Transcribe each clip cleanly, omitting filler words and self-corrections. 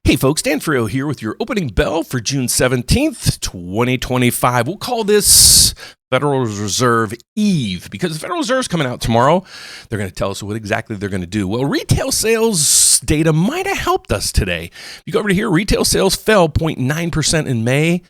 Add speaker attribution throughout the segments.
Speaker 1: Hey folks, Dan Frio here with your opening bell for June 17th, 2025. We'll call this Federal Reserve Eve because the Federal Reserve's coming out tomorrow. They're going to tell us what exactly they're going to do. Well, retail sales data might have helped us today. If you go over to here, retail sales fell 0.9% in May.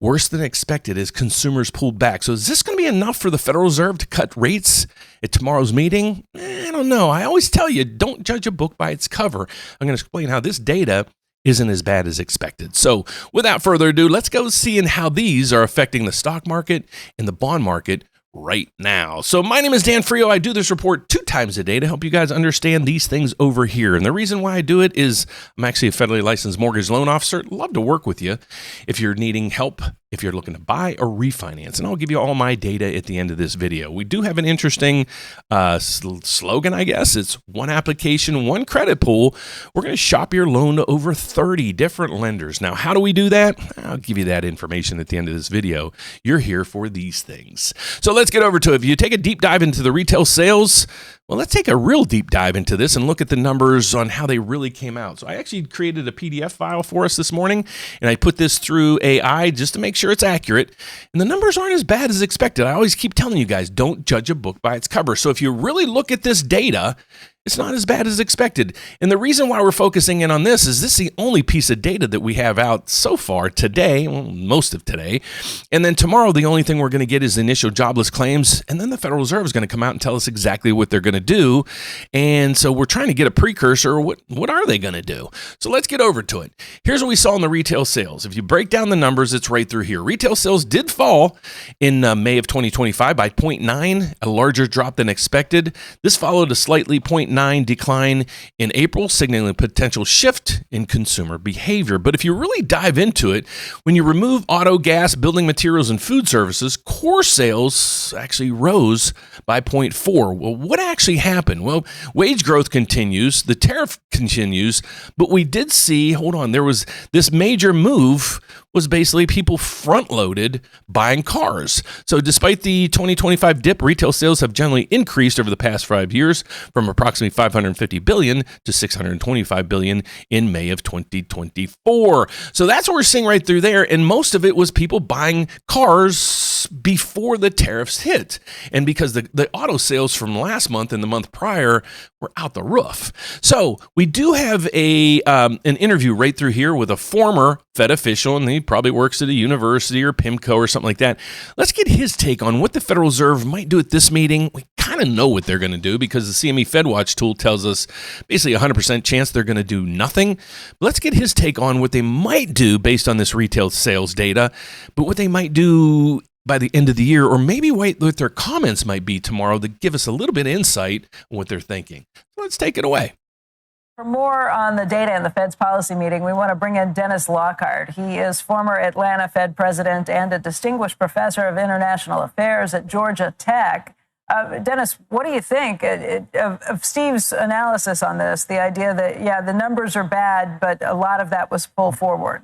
Speaker 1: Worse than expected as consumers pulled back. So is this going to be enough for the Federal Reserve to cut rates at tomorrow's meeting? I don't know. I always tell you, don't judge a book by its cover. I'm going to explain how this data isn't as bad as expected. So without further ado, let's go see how these are affecting the stock market and the bond market right now. So my name is Dan Frio. I do this report 2 times a day to help you guys understand these things over here. And the reason why I do it is I'm actually a federally licensed mortgage loan officer. Love to work with you if you're needing help, if you're looking to buy or refinance. And I'll give you all my data at the end of this video. We do have an interesting slogan, I guess. It's one application, one credit pool. We're going to shop your loan to over 30 different lenders. Now, how do we do that? I'll give you that information at the end of this video. You're here for these things. So let's get over to it. If you take a deep dive into the retail sales, well, let's take a real deep dive into this and look at the numbers on how they really came out. So I actually created a PDF file for us this morning, and I put this through AI just to make sure it's accurate. And the numbers aren't as bad as expected. I always keep telling you guys, don't judge a book by its cover. So if you really look at this data, it's not as bad as expected. And the reason why we're focusing in on this is the only piece of data that we have out so far today, well, most of today. And then tomorrow, the only thing we're going to get is initial jobless claims. And then the Federal Reserve is going to come out and tell us exactly what they're going to do. And so we're trying to get a precursor. What are they going to do? So let's get over to it. Here's what we saw in the retail sales. If you break down the numbers, it's right through here. Retail sales did fall in May of 2025 by 0.9, a larger drop than expected. This followed a slightly 0.9 decline in April, signaling a potential shift in consumer behavior. But if you really dive into it, when you remove auto, gas, building materials, and food services, core sales actually rose by 0.4. Well, what actually happened? Well, wage growth continues, the tariff continues, but we did see, there was this major move was basically people front-loaded buying cars. So despite the 2025 dip, retail sales have generally increased over the past 5 years from approximately $550 billion to $625 billion in May of 2024. So that's what we're seeing right through there. And most of it was people buying cars before the tariffs hit. And because the auto sales from last month and the month prior were out the roof. So we do have an interview right through here with a former Fed official, and he probably works at a university or PIMCO or something like that. Let's get his take on what the Federal Reserve might do at this meeting. We kind of know what they're going to do because the CME FedWatch tool tells us basically 100% chance they're going to do nothing. But let's get his take on what they might do based on this retail sales data, but what they might do by the end of the year, or maybe what their comments might be tomorrow that give us a little bit of insight on what they're thinking. So let's take it away.
Speaker 2: For more on the data in the Fed's policy meeting, we want to bring in Dennis Lockhart. He is former Atlanta Fed president and a distinguished professor of international affairs at Georgia Tech. Dennis, what do you think of Steve's analysis on this? The idea that, the numbers are bad, but a lot of that was pulled forward.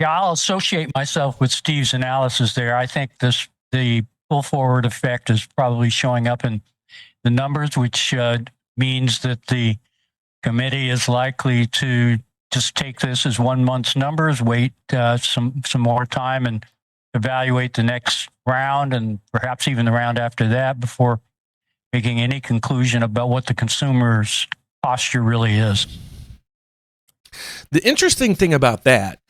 Speaker 3: Yeah, I'll associate myself with Steve's analysis there. I think the pull forward effect is probably showing up in the numbers, which means that the committee is likely to just take this as 1 month's numbers, wait some more time and evaluate the next round and perhaps even the round after that before making any conclusion about what the consumer's posture really is.
Speaker 1: The interesting thing about that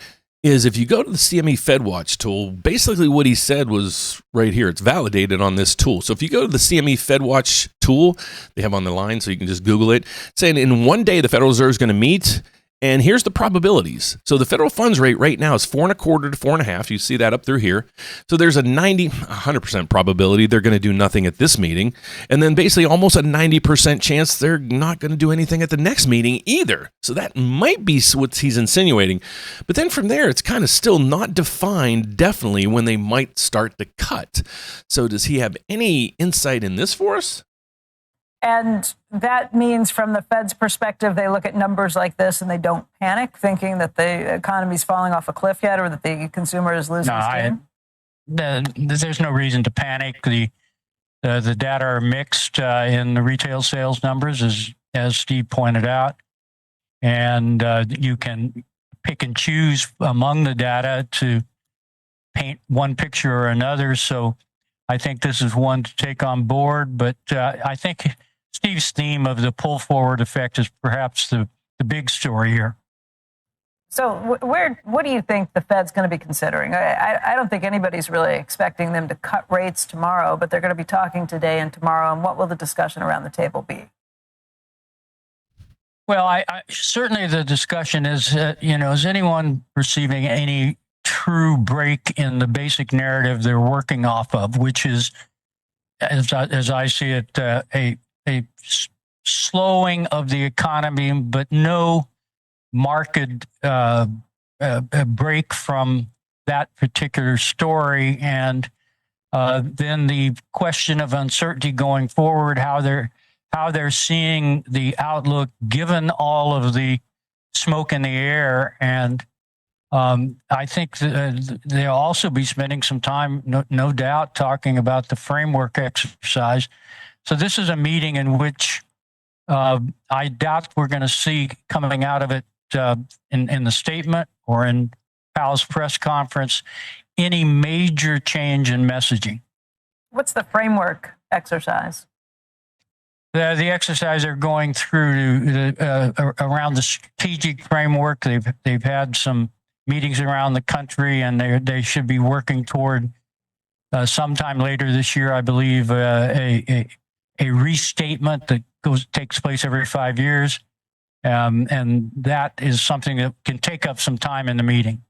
Speaker 1: is if you go to the CME FedWatch tool, basically what he said was right here. It's validated on this tool. So if you go to the CME FedWatch tool, they have on the line, so you can just Google it, saying in one day the Federal Reserve is going to meet. And here's the probabilities. So the federal funds rate right now is 4.25 to 4.5. You see that up through here. So there's a 100% probability they're going to do nothing at this meeting. And then basically almost a 90% chance they're not going to do anything at the next meeting either. So that might be what he's insinuating. But then from there, it's kind of still not defined definitely when they might start to cut. So does he have any insight in this for us?
Speaker 2: And that means from the Fed's perspective, they look at numbers like this and they don't panic, thinking that the economy's falling off a cliff yet or that the consumer is losing steam?
Speaker 3: There's no reason to panic. The data are mixed in the retail sales numbers, as Steve pointed out. and you can pick and choose among the data to paint one picture or another. So I think this is one to take on board, but I think Steve's theme of the pull forward effect is perhaps the big story here.
Speaker 2: So what do you think the Fed's going to be considering? I don't think anybody's really expecting them to cut rates tomorrow, but they're going to be talking today and tomorrow. And what will the discussion around the table be?
Speaker 3: Well, I certainly the discussion is, is anyone perceiving any true break in the basic narrative they're working off of, which is, as I see it, a slowing of the economy, but no market break from that particular story. And then the question of uncertainty going forward, how they're seeing the outlook given all of the smoke in the air. And I think they'll also be spending some time, no doubt, talking about the framework exercise. So this is a meeting in which I doubt we're going to see coming out of it in the statement or in Powell's press conference any major change in messaging. What's
Speaker 2: the framework exercise?
Speaker 3: The exercise they're going through around the strategic framework. They've had some meetings around the country, and they should be working toward sometime later this year, I believe, a restatement that takes place every 5 years. And that is something that can take up some time in the meeting.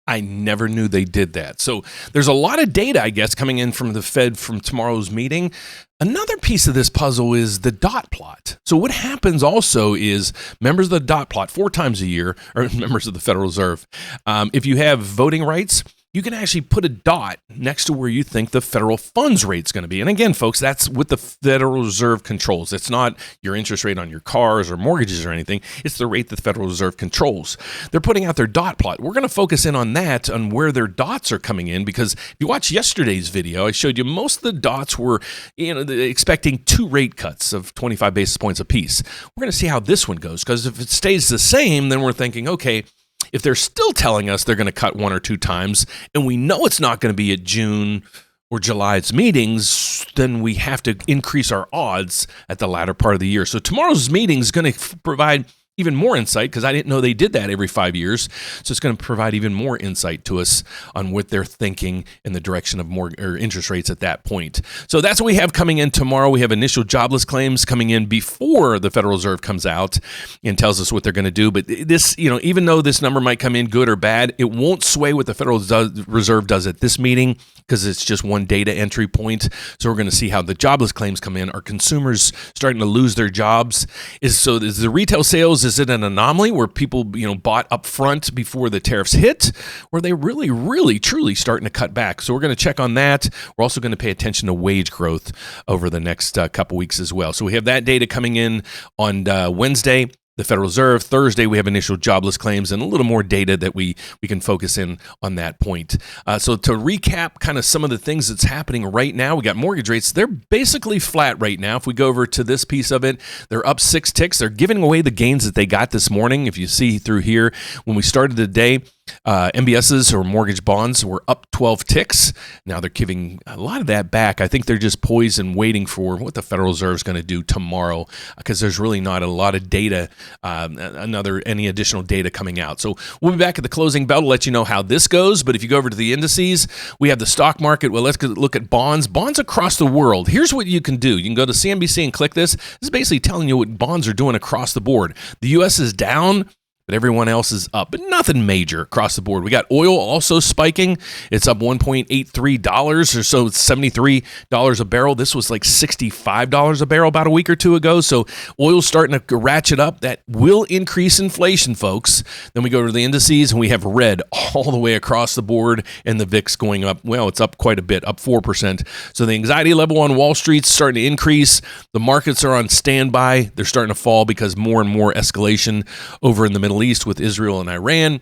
Speaker 1: I never knew they did that. So there's a lot of data, I guess, coming in from the Fed from tomorrow's meeting. Another piece of this puzzle is the dot plot. So what happens also is members of the dot plot 4 times a year, or members of the Federal Reserve, if you have voting rights, you can actually put a dot next to where you think the federal funds rate is going to be. And again, folks, that's what the Federal Reserve controls. It's not your interest rate on your cars or mortgages or anything. It's the rate that the Federal Reserve controls. They're putting out their dot plot. We're going to focus in on that, on where their dots are coming in, because if you watch yesterday's video, I showed you most of the dots were, expecting 2 rate cuts of 25 basis points apiece. We're going to see how this one goes, because if it stays the same, then we're thinking, okay, if they're still telling us they're going to cut 1 or 2 times, and we know it's not going to be at June or July's meetings, then we have to increase our odds at the latter part of the year. So tomorrow's meeting is going to provide even more insight, because I didn't know they did that every 5 years. So it's going to provide even more insight to us on what they're thinking in the direction of more or interest rates at that point. So that's what we have coming in tomorrow. We have initial jobless claims coming in before the Federal Reserve comes out and tells us what they're going to do. But this, even though this number might come in good or bad, it won't sway what the Federal Reserve does at this meeting, because it's just one data entry point. So we're going to see how the jobless claims come in. Are consumers starting to lose their jobs? Is the retail sales, is it an anomaly where people, bought up front before the tariffs hit? Or are they really, really, truly starting to cut back? So we're going to check on that. We're also going to pay attention to wage growth over the next couple weeks as well. So we have that data coming in on Wednesday. The Federal Reserve. Thursday, we have initial jobless claims and a little more data that we can focus in on that point. So to recap kind of some of the things that's happening right now, we got mortgage rates. They're basically flat right now. If we go over to this piece of it, they're up 6 ticks. They're giving away the gains that they got this morning. If you see through here, when we started the day, MBSs or mortgage bonds were up 12 ticks. Now they're giving a lot of that back. I think they're just poised and waiting for what the Federal Reserve is going to do tomorrow, because there's really not a lot of data, any additional data coming out. So we'll be back at the closing bell to let you know how this goes. But if you go over to the indices, we have the stock market. Well, let's look at bonds across the world. Here's what you can do. You can go to CNBC and click this. This is basically telling you what bonds are doing across the board. The U.S. is down, but everyone else is up, but nothing major across the board. We got oil also spiking. It's up $1.83 or so. It's $73 a barrel. This was like $65 a barrel about a week or two ago. So oil's starting to ratchet up. That will increase inflation, folks. Then we go to the indices, and we have red all the way across the board, and the VIX going up. Well, it's up quite a bit, up 4%. So the anxiety level on Wall Street's starting to increase. The markets are on standby. They're starting to fall because more and more escalation over in the Middle Middle East with Israel and Iran.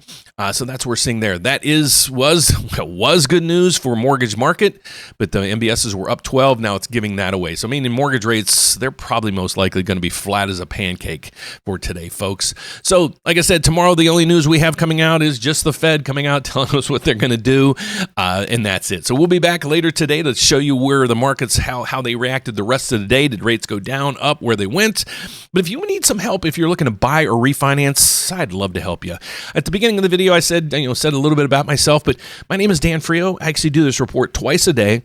Speaker 1: So that's what we're seeing there. That was good news for mortgage market, but the MBSs were up 12. Now it's giving that away. So I mean, in mortgage rates, they're probably most likely going to be flat as a pancake for today, folks. So like I said, tomorrow the only news we have coming out is just the Fed coming out telling us what they're going to do, and that's it. So we'll be back later today to show you where the markets, how they reacted the rest of the day. Did rates go down, up, where they went? But if you need some help, if you're looking to buy or refinance, I'd love to help you. At the beginning of the video, I said a little bit about myself, but my name is Dan Frio. I actually do this report twice a day.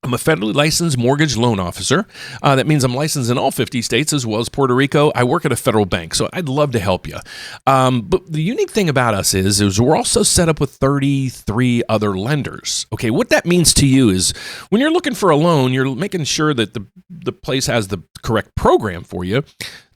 Speaker 1: I'm a federally licensed mortgage loan officer. That means I'm licensed in all 50 states as well as Puerto Rico. I work at a federal bank, so I'd love to help you. But the unique thing about us is we're also set up with 33 other lenders. Okay, what that means to you is when you're looking for a loan, you're making sure that the place has the correct program for you.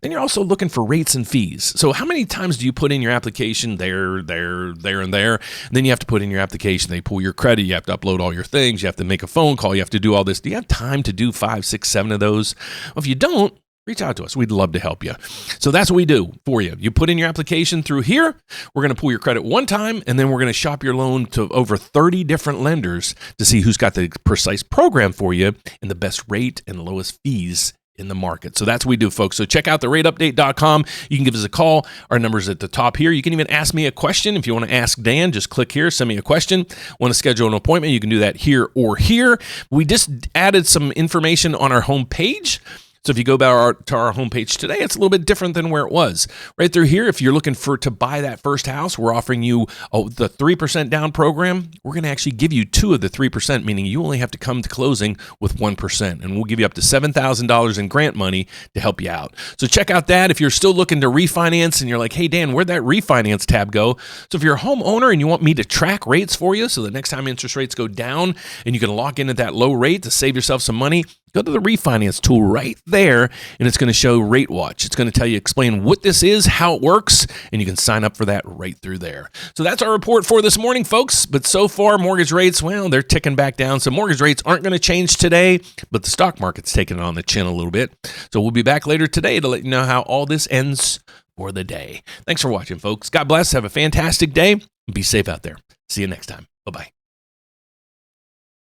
Speaker 1: Then you're also looking for rates and fees. So how many times do you put in your application there, and there? And then you have to put in your application. They pull your credit. You have to upload all your things. You have to make a phone call. You have to do all this. Do you have time to do 5, 6, 7 of those? Well, if you don't, reach out to us. We'd love to help you. So that's what we do for you. You put in your application through here. We're going to pull your credit one time, and then we're going to shop your loan to over 30 different lenders to see who's got the precise program for you and the best rate and lowest fees in the market. So that's what we do, folks. So check out therateupdate.com. You can give us a call. Our number's at the top here. You can even ask me a question. If you want to ask Dan, just click here, send me a question. Want to schedule an appointment, you can do that here or here. We just added some information on our homepage. So if you go back to our homepage today, it's a little bit different than where it was. Right through here, if you're looking to buy that first house, we're offering you the 3% down program. We're going to actually give you 2 of the 3%, meaning you only have to come to closing with 1%. And we'll give you up to $7,000 in grant money to help you out. So check out that. If you're still looking to refinance and you're like, hey, Dan, where'd that refinance tab go? So if you're a homeowner and you want me to track rates for you so the next time interest rates go down and you can lock in at that low rate to save yourself some money, go to the refinance tool right there, and it's going to show Rate Watch. It's going to explain what this is, how it works, and you can sign up for that right through there. So that's our report for this morning, folks. But so far, mortgage rates, well, they're ticking back down. So mortgage rates aren't going to change today, but the stock market's taking it on the chin a little bit. So we'll be back later today to let you know how all this ends for the day. Thanks for watching, folks. God bless. Have a fantastic day. Be safe out there. See you next time. Bye-bye.